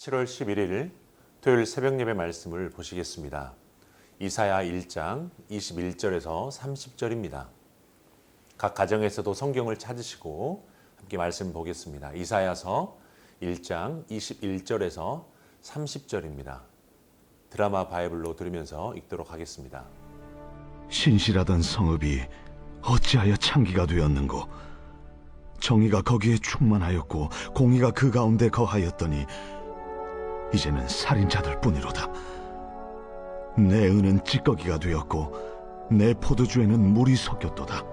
7월 11일 토요일 새벽 예배 말씀을 보시겠습니다. 이사야 1장 21절에서 30절입니다. 각 가정에서도 성경을 찾으시고 함께 말씀 보겠습니다. 이사야서 1장 21절에서 30절입니다. 드라마 바이블로 들으면서 읽도록 하겠습니다. 신실하던 성읍이 어찌하여 창기가 되었는고, 정의가 거기에 충만하였고 공의가 그 가운데 거하였더니 이제는 살인자들 뿐이로다. 내 은은 찌꺼기가 되었고 내 포도주에는 물이 섞였도다.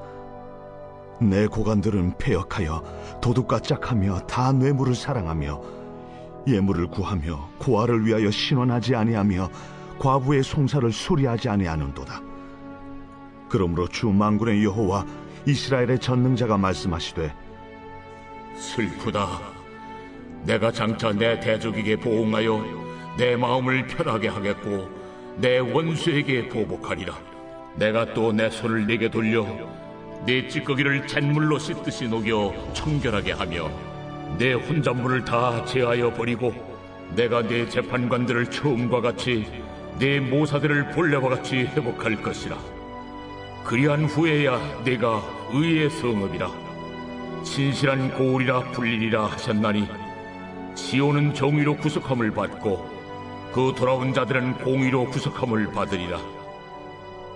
내 고관들은 패역하여 도둑과 짝하며 다 뇌물을 사랑하며 예물을 구하며 고아를 위하여 신원하지 아니하며 과부의 송사를 수리하지 아니하는도다. 그러므로 주 만군의 여호와 이스라엘의 전능자가 말씀하시되, 슬프다. 내가 장차 내 대적에게 보응하여 내 마음을 편하게 하겠고 내 원수에게 보복하리라. 내가 또 내 손을 네게 돌려 네 찌꺼기를 잿물로 씻듯이 녹여 청결하게 하며 내 혼잣물을 다 제하여 버리고 내가 네 재판관들을 처음과 같이 네 모사들을 본래와 같이 회복할 것이라. 그리한 후에야 내가 의의 성읍이라 신실한 고울이라 불리리라 하셨나니, 시온은 정의로 구속함을 받고 그 돌아온 자들은 공의로 구속함을 받으리라.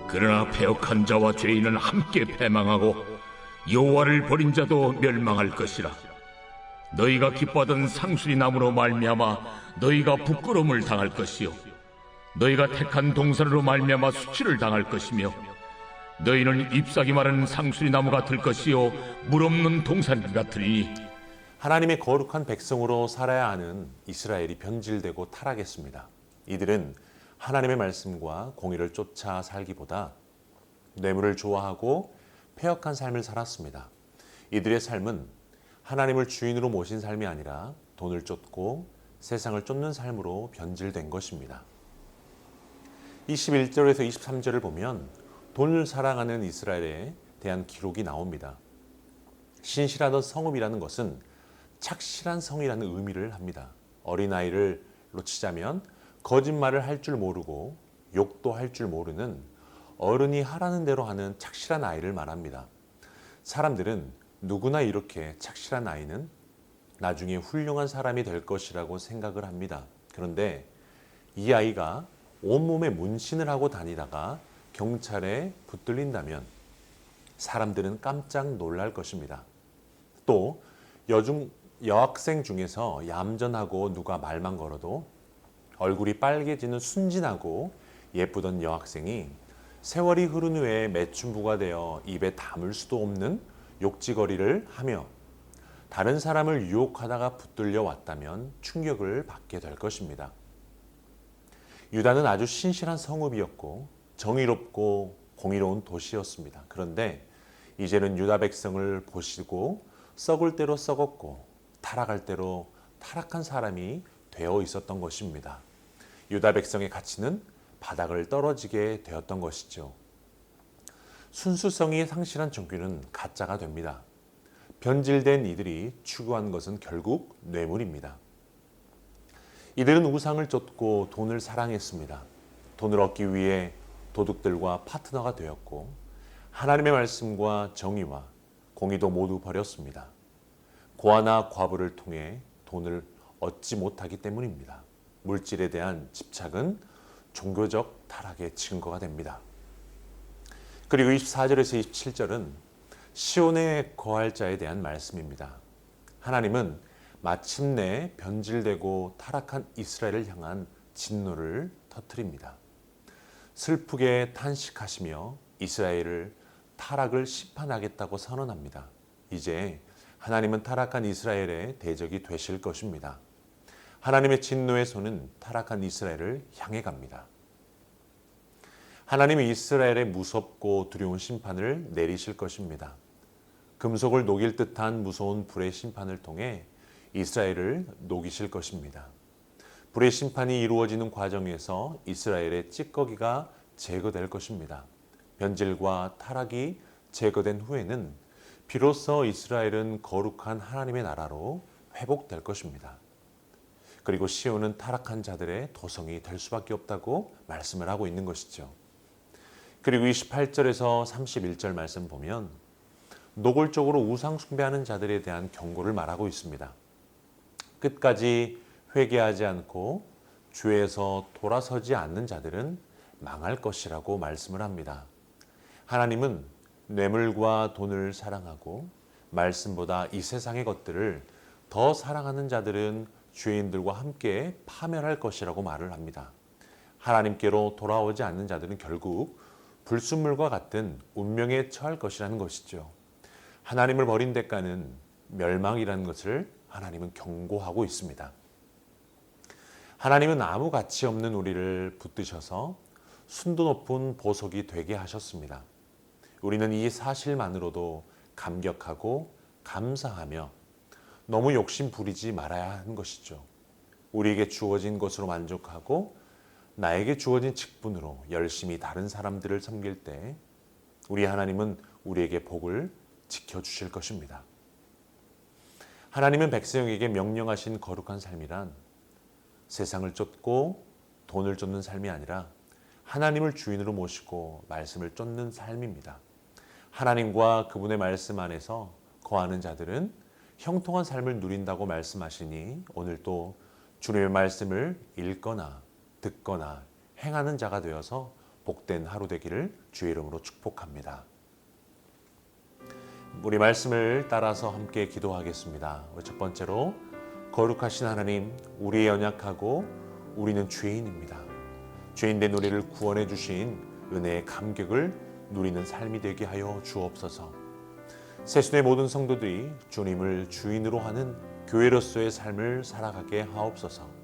그러나 패역한 자와 죄인은 함께 패망하고 여호와를 버린 자도 멸망할 것이라. 너희가 기뻐하던 상수리 나무로 말미암아 너희가 부끄러움을 당할 것이요 너희가 택한 동산으로 말미암아 수치를 당할 것이며, 너희는 잎사귀 마른 상수리 나무가 될 것이요 물 없는 동산 같으리니, 하나님의 거룩한 백성으로 살아야 하는 이스라엘이 변질되고 타락했습니다. 이들은 하나님의 말씀과 공의를 쫓아 살기보다 뇌물을 좋아하고 패역한 삶을 살았습니다. 이들의 삶은 하나님을 주인으로 모신 삶이 아니라 돈을 쫓고 세상을 쫓는 삶으로 변질된 것입니다. 21절에서 23절을 보면 돈을 사랑하는 이스라엘에 대한 기록이 나옵니다. 신실하던 성읍이라는 것은 착실한 성이라는 의미를 합니다. 어린아이를 치자면 거짓말을 할 줄 모르고 욕도 할 줄 모르는 어른이 하라는 대로 하는 착실한 아이를 말합니다. 사람들은 누구나 이렇게 착실한 아이는 나중에 훌륭한 사람이 될 것이라고 생각을 합니다. 그런데 이 아이가 온몸에 문신을 하고 다니다가 경찰에 붙들린다면 사람들은 깜짝 놀랄 것입니다. 또 여학생 중에서 얌전하고 누가 말만 걸어도 얼굴이 빨개지는 순진하고 예쁘던 여학생이 세월이 흐른 후에 매춘부가 되어 입에 담을 수도 없는 욕지거리를 하며 다른 사람을 유혹하다가 붙들려 왔다면 충격을 받게 될 것입니다. 유다는 아주 신실한 성읍이었고 정의롭고 공의로운 도시였습니다. 그런데 이제는 유다 백성을 보시고 썩을 대로 썩었고 타락할 대로 타락한 사람이 되어 있었던 것입니다. 유다 백성의 가치는 바닥을 떨어지게 되었던 것이죠. 순수성이 상실한 종교는 가짜가 됩니다. 변질된 이들이 추구한 것은 결국 뇌물입니다. 이들은 우상을 쫓고 돈을 사랑했습니다. 돈을 얻기 위해 도둑들과 파트너가 되었고 하나님의 말씀과 정의와 공의도 모두 버렸습니다. 고아나 과부를 통해 돈을 얻지 못하기 때문입니다. 물질에 대한 집착은 종교적 타락의 증거가 됩니다. 그리고 24절에서 27절은 시온에 거할 자에 대한 말씀입니다. 하나님은 마침내 변질되고 타락한 이스라엘을 향한 진노를 터뜨립니다. 슬프게 탄식하시며 이스라엘을 타락을 심판하겠다고 선언합니다. 이제 하나님은 타락한 이스라엘의 대적이 되실 것입니다. 하나님의 진노의 손은 타락한 이스라엘을 향해 갑니다. 하나님은 이스라엘의 무섭고 두려운 심판을 내리실 것입니다. 금속을 녹일 듯한 무서운 불의 심판을 통해 이스라엘을 녹이실 것입니다. 불의 심판이 이루어지는 과정에서 이스라엘의 찌꺼기가 제거될 것입니다. 변질과 타락이 제거된 후에는 비로소 이스라엘은 거룩한 하나님의 나라로 회복될 것입니다. 그리고 시온은 타락한 자들의 도성이 될 수밖에 없다고 말씀을 하고 있는 것이죠. 그리고 28절에서 31절 말씀 보면 노골적으로 우상 숭배하는 자들에 대한 경고를 말하고 있습니다. 끝까지 회개하지 않고 죄에서 돌아서지 않는 자들은 망할 것이라고 말씀을 합니다. 하나님은 뇌물과 돈을 사랑하고 말씀보다 이 세상의 것들을 더 사랑하는 자들은 죄인들과 함께 파멸할 것이라고 말을 합니다. 하나님께로 돌아오지 않는 자들은 결국 불순물과 같은 운명에 처할 것이라는 것이죠. 하나님을 버린 대가는 멸망이라는 것을 하나님은 경고하고 있습니다. 하나님은 아무 가치 없는 우리를 붙드셔서 순도 높은 보석이 되게 하셨습니다. 우리는 이 사실만으로도 감격하고 감사하며 너무 욕심 부리지 말아야 하는 것이죠. 우리에게 주어진 것으로 만족하고 나에게 주어진 직분으로 열심히 다른 사람들을 섬길 때 우리 하나님은 우리에게 복을 지켜주실 것입니다. 하나님은 백성에게 명령하신 거룩한 삶이란 세상을 쫓고 돈을 쫓는 삶이 아니라 하나님을 주인으로 모시고 말씀을 쫓는 삶입니다. 하나님과 그분의 말씀 안에서 거하는 자들은 형통한 삶을 누린다고 말씀하시니 오늘도 주님의 말씀을 읽거나 듣거나 행하는 자가 되어서 복된 하루 되기를 주의 이름으로 축복합니다. 우리 말씀을 따라서 함께 기도하겠습니다. 첫 번째로 거룩하신 하나님, 우리의 연약하고 우리는 죄인입니다. 죄인된 우리를 구원해 주신 은혜의 감격을 누리는 삶이 되게 하여 주옵소서. 새순의 모든 성도들이 주님을 주인으로 하는 교회로서의 삶을 살아가게 하옵소서.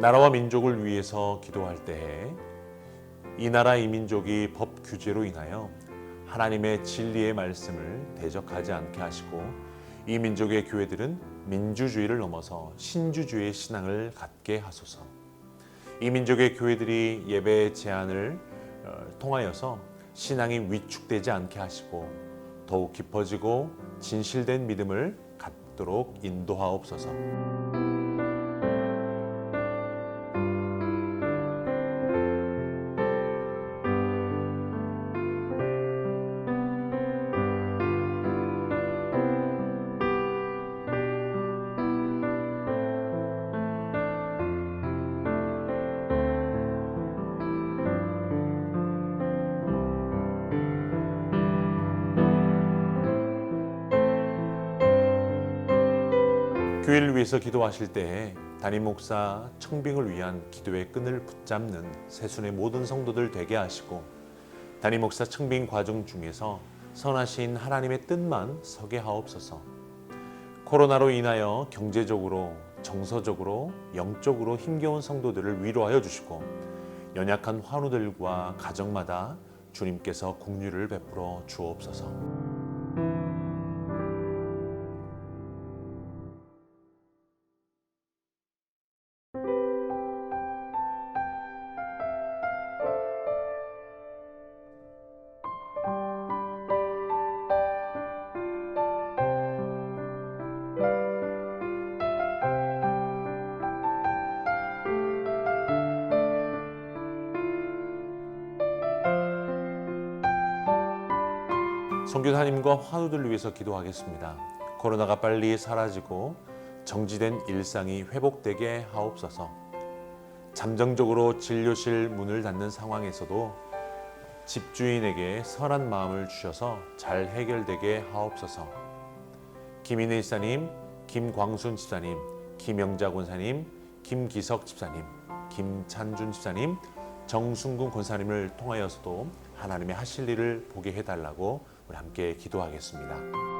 나라와 민족을 위해서 기도할 때에 이 나라 이 민족이 법 규제로 인하여 하나님의 진리의 말씀을 대적하지 않게 하시고 이 민족의 교회들은 민주주의를 넘어서 신주주의의 신앙을 갖게 하소서. 이 민족의 교회들이 예배 제한을 통하여서 신앙이 위축되지 않게 하시고 더욱 깊어지고 진실된 믿음을 갖도록 인도하옵소서. 교회를 위해서 기도하실 때에 담임 목사 청빙을 위한 기도의 끈을 붙잡는 새순의 모든 성도들 되게 하시고 담임 목사 청빙 과정 중에서 선하신 하나님의 뜻만 서게 하옵소서. 코로나로 인하여 경제적으로, 정서적으로, 영적으로 힘겨운 성도들을 위로하여 주시고 연약한 환우들과 가정마다 주님께서 긍휼을 베풀어 주옵소서. 선교사님과 환우들을 위해서 기도하겠습니다. 코로나가 빨리 사라지고 정지된 일상이 회복되게 하옵소서. 잠정적으로 진료실 문을 닫는 상황에서도 집주인에게 선한 마음을 주셔서 잘 해결되게 하옵소서. 김인혜 집사님, 김광순 집사님, 김영자 권사님, 김기석 집사님, 김찬준 집사님, 정순근 권사님을 통하여서도 하나님의 하실 일을 보게 해달라고 우리 함께 기도하겠습니다.